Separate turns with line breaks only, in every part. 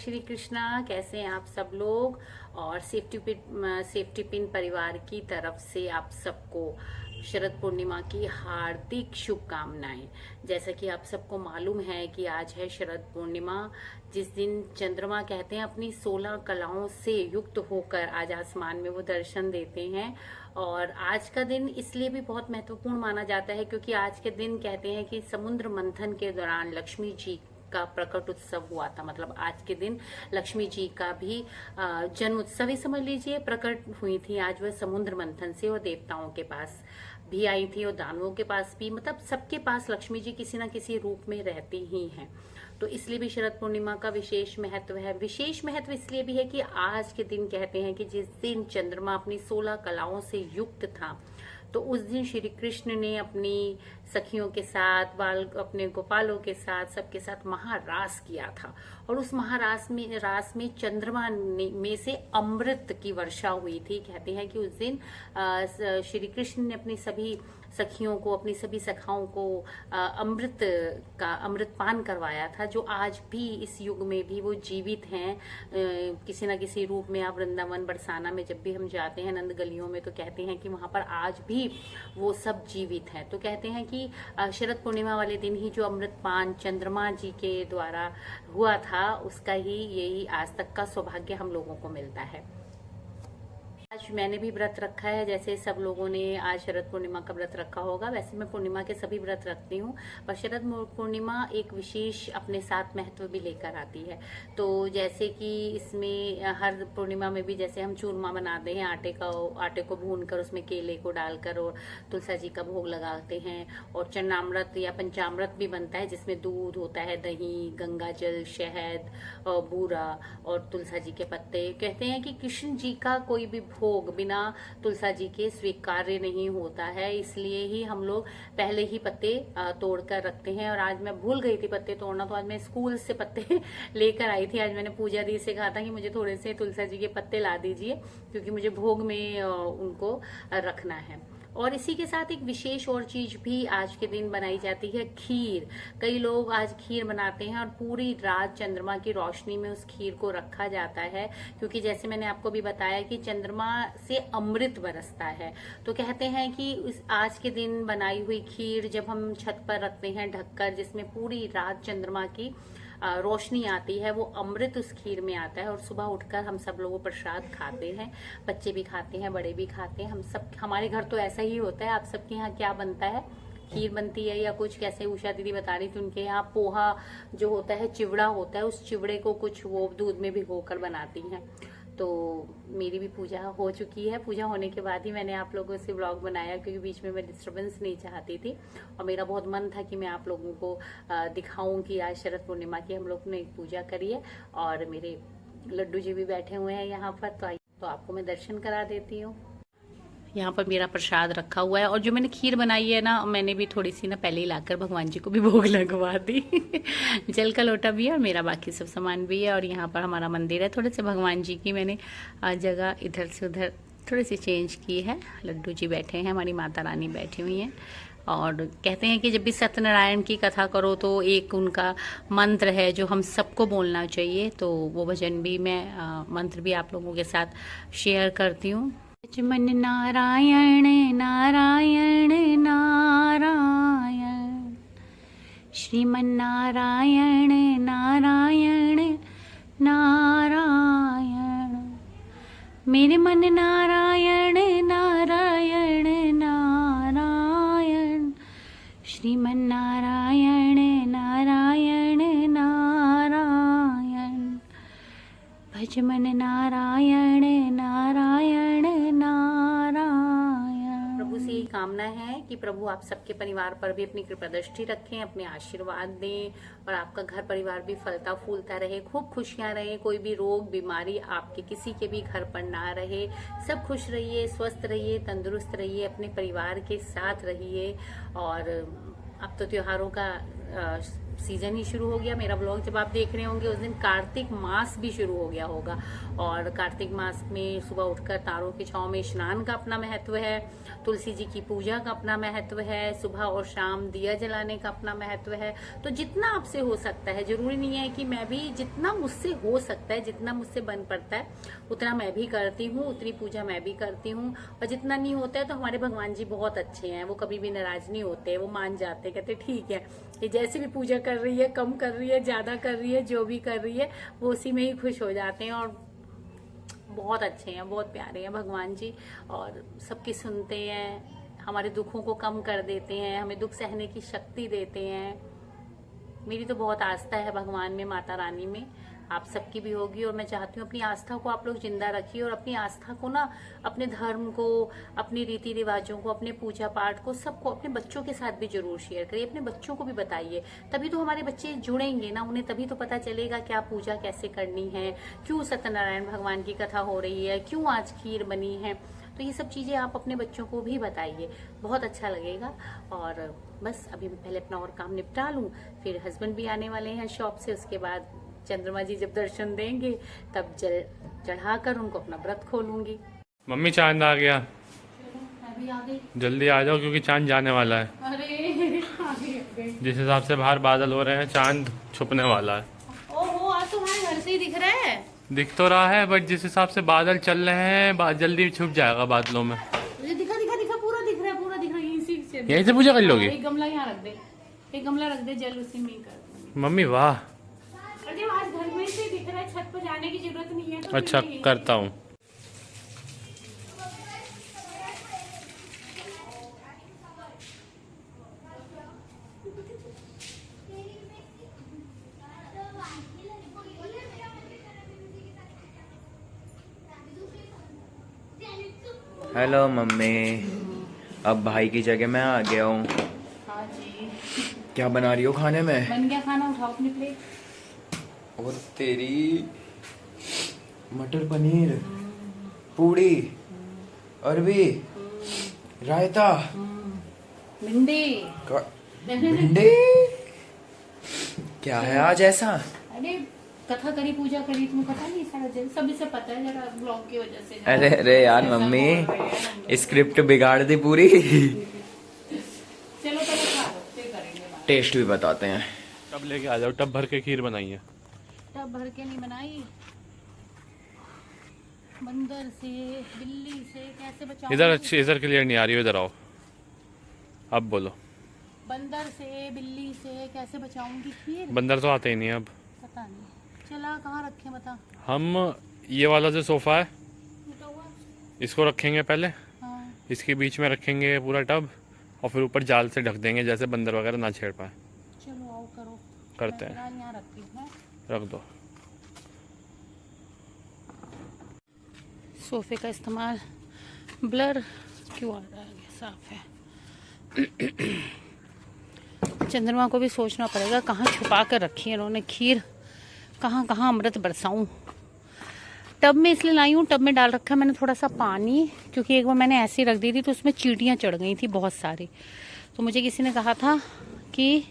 श्री कृष्णा। कैसे हैं आप सब लोग। और सेफ्टी पिन परिवार की तरफ से आप सबको शरद पूर्णिमा की हार्दिक शुभकामनाएं। जैसा कि आप सबको मालूम है कि आज है शरद पूर्णिमा, जिस दिन चंद्रमा कहते हैं अपनी 16 कलाओं से युक्त होकर आज आसमान में वो दर्शन देते हैं। और आज का दिन इसलिए भी बहुत महत्वपूर्ण माना जाता है क्योंकि आज के दिन कहते हैं कि समुद्र मंथन के दौरान लक्ष्मी जी का प्रकट उत्सव हुआ था। मतलब आज के दिन लक्ष्मी जी का भी जन्म उत्सव ही समझ लीजिए, प्रकट हुई थी आज वह समुद्र मंथन से, और देवताओं के पास भी आई थी और दानवों के पास भी, मतलब सबके पास लक्ष्मी जी किसी न किसी रूप में रहती ही हैं। तो इसलिए भी शरद पूर्णिमा का विशेष महत्व है। विशेष महत्व इसलिए भी है कि आज के दिन कहते हैं कि जिस दिन चंद्रमा अपनी 16 कलाओं से युक्त था, तो उस दिन श्री कृष्ण ने अपनी सखियों के साथ, अपने गोपालों के साथ, सबके साथ महारास किया था। और उस महारास में चंद्रमा में से अमृत की वर्षा हुई थी। कहते हैं कि उस दिन श्री कृष्ण ने अपनी सभी सखियों को, अपनी सभी सखाओं को अमृत पान करवाया था, जो आज भी इस युग में भी वो जीवित हैं किसी न किसी रूप में। आप वृंदावन बरसाना में जब भी हम जाते हैं, नंद गलियों में, तो कहते हैं कि वहां पर आज भी वो सब जीवित हैं। तो कहते हैं कि शरद पूर्णिमा वाले दिन ही जो अमृत पान चंद्रमा जी के द्वारा हुआ था, उसका ही यही आज तक का सौभाग्य हम लोगों को मिलता है। आज मैंने भी व्रत रखा है, जैसे सब लोगों ने आज शरद पूर्णिमा का व्रत रखा होगा। वैसे मैं पूर्णिमा के सभी व्रत रखती हूँ, पर शरद पूर्णिमा एक विशेष अपने साथ महत्व भी लेकर आती है। तो जैसे कि इसमें हर पूर्णिमा में भी जैसे हम चूरमा बनाते हैं, आटे को भूनकर उसमें केले को डालकर और तुलसा जी का भोग लगाते हैं। और चरणामृत या पंचामृत भी बनता है, जिसमें दूध होता है, दही, गंगा जल, शहद, बूरा और तुलसा जी के पत्ते। कहते हैं कि कृष्ण जी का कोई भी भोग बिना तुलसा जी के स्वीकार्य नहीं होता है, इसलिए ही हम लोग पहले ही पत्ते तोड़ कर रखते हैं। और आज मैं भूल गई थी पत्ते तोड़ना, तो आज मैं स्कूल से पत्ते लेकर आई थी। आज मैंने पूजा दी से कहा था कि मुझे थोड़े से तुलसा जी के पत्ते ला दीजिए, क्योंकि मुझे भोग में उनको रखना है। और इसी के साथ एक विशेष और चीज भी आज के दिन बनाई जाती है, खीर। कई लोग आज खीर बनाते हैं और पूरी रात चंद्रमा की रोशनी में उस खीर को रखा जाता है, क्योंकि जैसे मैंने आपको भी बताया कि चंद्रमा से अमृत बरसता है। तो कहते हैं कि आज के दिन बनाई हुई खीर जब हम छत पर रखते हैं ढककर, जिसमें पूरी रात चंद्रमा की रोशनी आती है, वो अमृत उस खीर में आता है। और सुबह उठकर हम सब लोग प्रसाद खाते हैं, बच्चे भी खाते हैं, बड़े भी खाते हैं। हम सब, हमारे घर तो ऐसा ही होता है। आप सबके यहाँ क्या बनता है? खीर बनती है या कुछ? कैसे उषा दीदी बता रही थी उनके यहाँ पोहा जो होता है, चिवड़ा होता है, उस चिवड़े को कुछ वो दूध में भिगोकर बनाती हैं। तो मेरी भी पूजा हो चुकी है। पूजा होने के बाद ही मैंने आप लोगों से व्लॉग बनाया, क्योंकि बीच में मैं डिस्टरबेंस नहीं चाहती थी। और मेरा बहुत मन था कि मैं आप लोगों को दिखाऊं कि आज शरद पूर्णिमा की हम लोग ने पूजा करी है। और मेरे लड्डू जी भी बैठे हुए हैं यहाँ पर, तो आपको मैं दर्शन करा देती हूँ। यहाँ पर मेरा प्रसाद रखा हुआ है, और जो मैंने खीर बनाई है ना, मैंने भी थोड़ी सी ना पहले ही लाकर भगवान जी को भी भोग लगवा दी। जल का लोटा भी है और मेरा बाकी सब सामान भी है। और यहाँ पर हमारा मंदिर है, थोड़े से भगवान जी की मैंने जगह इधर से उधर थोड़ी सी चेंज की है। लड्डू जी बैठे हैं, हमारी माता रानी बैठी हुई हैं। और कहते हैं कि जब भी सत्यनारायण की कथा करो तो एक उनका मंत्र है जो हम सबको बोलना चाहिए, तो वो भजन भी मैं मंत्र भी आप लोगों के साथ शेयर करती हूँ। मन नारायण नारायण नारायण, श्रीमन नारायण नारायण नारायण, मेरे मन नारायण नारायण नारायण, श्रीमन नारायण नारायण नारायण, भज मन नारायण नारायण नारायण। प्रभु से यही कामना है कि प्रभु आप सबके परिवार पर भी अपनी कृपा दृष्टि रखें, अपने आशीर्वाद दें, और आपका घर परिवार भी फलता फूलता रहे, खूब खुशियां रहे, कोई भी रोग बीमारी आपके किसी के भी घर पर ना रहे। सब खुश रहिए, स्वस्थ रहिए, तंदुरुस्त रहिए, अपने परिवार के साथ रहिए। और अब तो त्योहारों का सीजन ही शुरू हो गया। मेरा ब्लॉग जब आप देख रहे होंगे उस दिन कार्तिक मास भी शुरू हो गया होगा। और कार्तिक मास में सुबह उठकर तारों की छांव में स्नान का अपना महत्व है, तुलसी जी की पूजा का अपना महत्व है, सुबह और शाम दिया जलाने का अपना महत्व है। तो जितना आपसे हो सकता है, जरूरी नहीं है कि मैं भी, जितना मुझसे हो सकता है, जितना मुझसे बन पड़ता है उतना मैं भी करती हूँ, उतनी पूजा मैं भी करती हूँ। और जितना नहीं होता है तो हमारे भगवान जी बहुत अच्छे हैं, वो कभी भी नाराज नहीं होते, वो मान जाते, कहते ठीक है ये जैसे भी पूजा कर रही है, कम कर रही है, ज्यादा कर रही है, जो भी कर रही है वो उसी में ही खुश हो जाते हैं। और बहुत अच्छे हैं, बहुत प्यारे हैं भगवान जी, और सबकी सुनते हैं, हमारे दुखों को कम कर देते हैं, हमें दुख सहने की शक्ति देते हैं। मेरी तो बहुत आस्था है भगवान में, माता रानी में, आप सबकी भी होगी। और मैं चाहती हूँ अपनी आस्था को आप लोग जिंदा रखिए, और अपनी आस्था को ना, अपने धर्म को, अपने रीति रिवाजों को, अपने पूजा पाठ को, सबको अपने बच्चों के साथ भी जरूर शेयर करिए, अपने बच्चों को भी बताइए। तभी तो हमारे बच्चे जुड़ेंगे ना, उन्हें तभी तो पता चलेगा क्या पूजा कैसे करनी है, क्यों सत्यनारायण भगवान की कथा हो रही है, क्यों आज खीर बनी है। तो ये सब चीजें आप अपने बच्चों को भी बताइए, बहुत अच्छा लगेगा। और बस अभी मैं पहले अपना और काम निपटा लूं, फिर हस्बैंड भी आने वाले हैं शॉप से, उसके बाद चंद्रमा जी जब दर्शन देंगे तब जल चढ़ाकर उनको अपना व्रत खोलूंगी।
मम्मी चांद आ गया,
मैं भी आ गई।
जल्दी आ जाओ क्योंकि चांद जाने वाला है।
अरे आ गई।
जिस हिसाब से बाहर बादल हो रहे हैं चांद छुपने वाला है।
ओहो, आज तो हमारे घर से ही दिख रहा है।
दिख तो रहा है बट जिस हिसाब से बादल चल रहे हैं जल्दी छुप जाएगा बादलों में।
दिखा दिखा दिखा, पूरा दिख रहा है, पूरा दिख रहा है।
यहीं से पूजा कर लोगी?
एक गमला यहाँ रख दे, एक गमला रख दे, जल उसी में ही कर दूंगी।
मम्मी वाह,
अरे आज घर में से दिख रहा है, छत पर जाने की जरूरत नहीं है। तो
अच्छा करता हूँ।
हेलो मम्मी, अब भाई की जगह मैं आ गया हूँ।
हाँ जी।
क्या बना रही हो खाने में?
बन गया खाना, उठाओ अपनी प्लेट।
और तेरी मटर पनीर, पूड़ी, अरबी, रायता,
भिंडी।
भिंडी। क्या है आज ऐसा?
अरे कथा करी, पूजा करी, तुम्हें पता नहीं सारा जन सभी से पता है, जरा ब्लॉग की वजह से।
अरे अरे यार मम्मी, स्क्रिप्ट बिगाड़ दी पूरी।
चलो पहले खा लो, फिर करेंगे बात।
टेस्ट भी बताते हैं।
टब लेके आ जाओ, टब भर के खीर बनाई है।
टब भर के नहीं बनाई, बंदर से, बिल्ली से कैसे बचाऊं?
इधर अच्छी, इधर क्लियर नहीं आ रही है, इधर आओ, अब बोलो।
बंदर से, बिल्ली से कैसे बचाऊंगी खीर?
बंदर तो आते ही नहीं अब।
पता नहीं, चला कहाँ रखे बता।
हम ये वाला जो सोफा है
टूटा हुआ।
इसको रखेंगे पहले,
हाँ
इसके बीच में रखेंगे पूरा टब, और फिर ऊपर जाल से ढक देंगे जैसे बंदर वगैरह ना छेड़ पाए।
चलो आओ करो,
करते
मैं
हैं,
फिलहाल यहाँ रखती हूँ।
रख दो।
सोफे का इस्तेमाल, ब्लर क्यों आ रहा है, साफ है। चंद्रमा को भी सोचना पड़ेगा कहाँ छुपा कर रखी है इन्होंने खीर, कहाँ कहाँ अमृत बरसाऊं। टब में इसलिए लाई हूँ, टब में डाल रखा है मैंने थोड़ा सा पानी, क्योंकि एक बार मैंने ऐसे ही रख दी थी तो उसमें चींटियाँ चढ़ गई थी बहुत सारी। तो मुझे किसी ने कहा था कि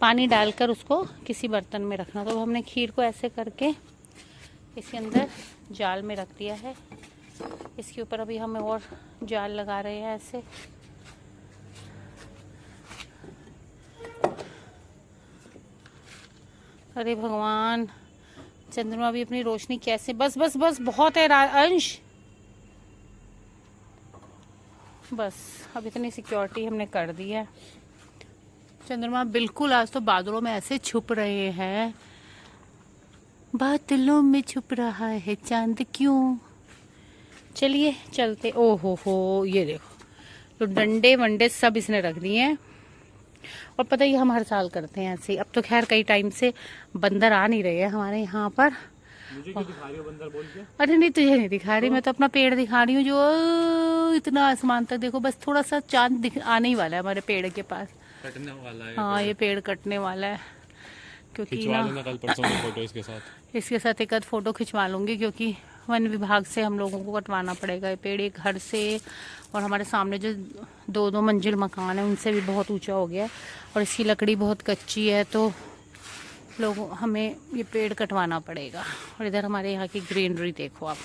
पानी डालकर उसको किसी बर्तन में रखना, तो हमने खीर को ऐसे करके इसके अंदर जाल में रख दिया है। इसके ऊपर अभी हम और जाल लगा रहे हैं ऐसे। अरे भगवान, चंद्रमा भी अपनी रोशनी कैसे, बस बस बस बहुत है अंश, बस अब इतनी सिक्योरिटी हमने कर दी है। चंद्रमा बिल्कुल आज तो बादलों में ऐसे छुप रहे हैं, बादलों में छुप रहा है चांद क्यों। चलिए चलते। ओ हो, ये देखो तो डंडे वंडे सब इसने रख दिए हैं। और पता ही हम हर साल करते हैं ऐसे। अब तो खैर कई टाइम से बंदर आ नहीं रहे हैं हमारे यहाँ पर।
मुझे क्यों दिखा रही हो बंदर बोल के?
अरे नहीं, तुझे नहीं दिखा रही, मैं तो अपना पेड़ दिखा रही हूँ जो इतना आसमान तक देखो, बस थोड़ा सा चांद आने ही वाला है हमारे पेड़ के पास।
कटने वाला है।
हाँ, ये पेड़ कटने वाला है, क्योंकि ना
कल परसों में फोटो इसके साथ
एक आध फोटो खिंचवा लूंगी, क्योंकि वन विभाग से हम लोगों को कटवाना पड़ेगा ये पेड़, एक घर से। और हमारे सामने जो 2-2 मंजिल मकान है, उनसे भी बहुत ऊंचा हो गया है और इसकी लकड़ी बहुत कच्ची है, तो लोगों हमें ये पेड़ कटवाना पड़ेगा। और इधर हमारे यहाँ की ग्रीनरी देखो आप,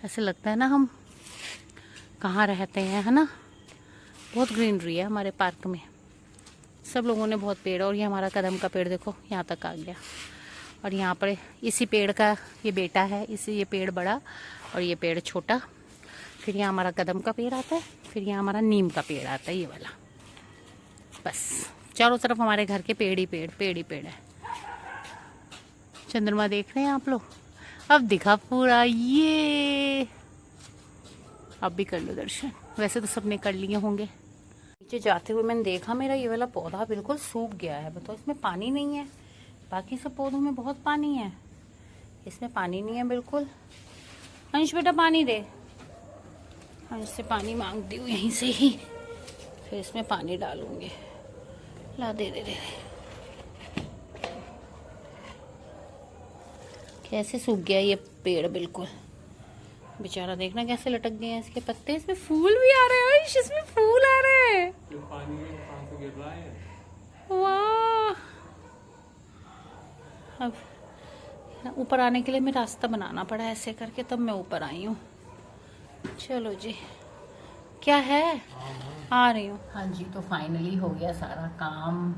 ऐसे लगता है ना हम कहाँ रहते हैं, है ना। बहुत ग्रीनरी है हमारे पार्क में, सब लोगों ने बहुत पेड़। और ये हमारा कदम का पेड़ देखो यहाँ तक आ गया। और यहाँ पर इसी पेड़ का ये बेटा है, इसी ये पेड़ बड़ा और ये पेड़ छोटा। फिर यहाँ हमारा कदम का पेड़ आता है, फिर यहाँ हमारा नीम का पेड़ आता है, ये वाला। बस चारों तरफ हमारे घर के पेड़ ही पेड़ है। चंद्रमा देख रहे हैं आप लोग, अब दिखा पूरा। ये अब भी कर लो दर्शन, वैसे तो सबने कर लिए होंगे। नीचे जाते हुए मैंने देखा मेरा ये वाला पौधा बिल्कुल सूख गया है। बताओ, इसमें पानी नहीं है। बाकी सब पौधों में बहुत पानी है, इसमें पानी नहीं है बिल्कुल। अंश बेटा पानी दे। अंश से पानी मांगती हूँ यहीं से ही, फिर इसमें पानी डालूंगी। ला दे दे दे। कैसे सूख गया ये पेड़ बिल्कुल, बेचारा। देखना कैसे लटक गए हैं इसके पत्ते। इसमें फूल भी आ रहे हैं, इसमें फूल आ रहे हैं। वाह। अब ऊपर आने के लिए मैं रास्ता बनाना पड़ा ऐसे करके, तब मैं ऊपर आई हूँ। चलो जी, क्या है, आ रही हूँ। हाँ जी, तो फाइनली हो गया सारा काम।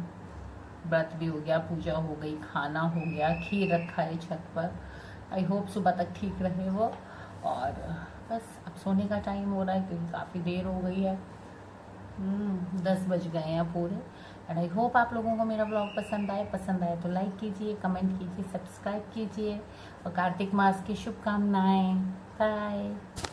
व्रत भी हो गया, पूजा हो गई, खाना हो गया, खीर रखा है छत पर। आई होप सुबह तक ठीक रहे वो। और बस अब सोने का टाइम हो रहा है क्योंकि काफ़ी देर हो गई है। 10 बज गए हैं पूरे। एंड आई होप आप लोगों को मेरा ब्लॉग पसंद आए तो लाइक कीजिए, कमेंट कीजिए, सब्सक्राइब कीजिए और कार्तिक मास की शुभकामनाएं। बाय।